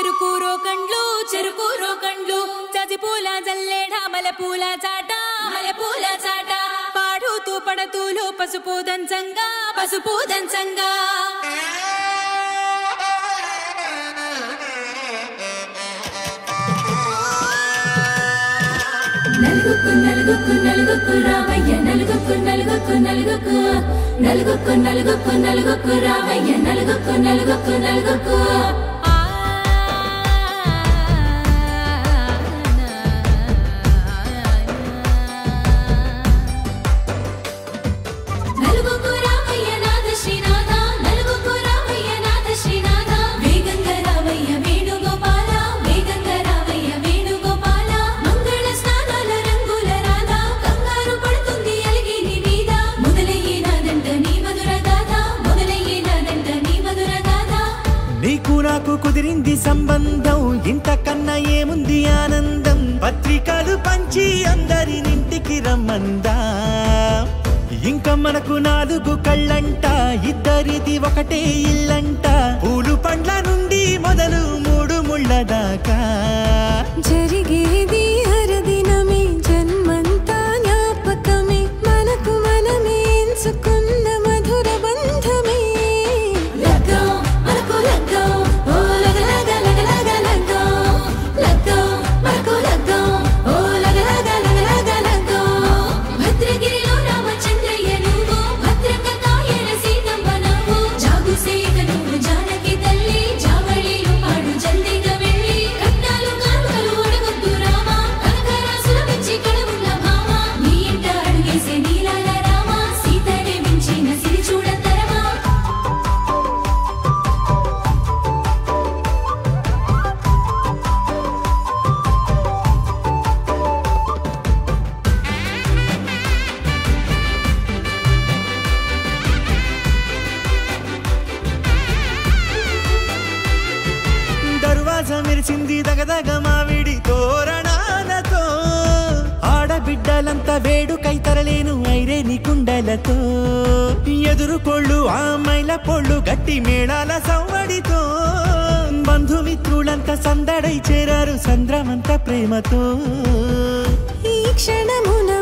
చెరుకూరో కండ్లు చది పూల జల్లేడ మలపూల చాట పాడుతూ పడతూలు పసుపు దంచంగా నలుగుకు రామయ్య నలుగుకు రామయ్య నలుగుకు నాకు కుదిరింది సంబంధం ఇంతకన్నా ఏముంది ఆనందం పత్రికలు పంచి అందరినింటికి రమ్మందా ఇంకా మనకు 4 కళ్ళంట ఇద్దరిది ఒకటే ఇల్లంట పూలు పండ్ల నుండి మొదలు 3 ముళ్ళ దాకా జరిగేది హరదినమే జన్మంతా జ్ఞాపకమే మనకు మనమే ఎంచుకున్న మధుర బంధమే మెరిసింది దగదగ మావిడి తోరణాలతో ఆడబిడ్డలంతా వేడుకై తరలేను ఐరేని కుండలతో ఎదురుకోళ్ళు ఆ మైల పొళ్ళు గట్టి మేళాల సవ్వడితో బంధుమిత్రులంతా సందడై చేరారు సంద్రమంత ప్రేమతో ఈ క్షణమున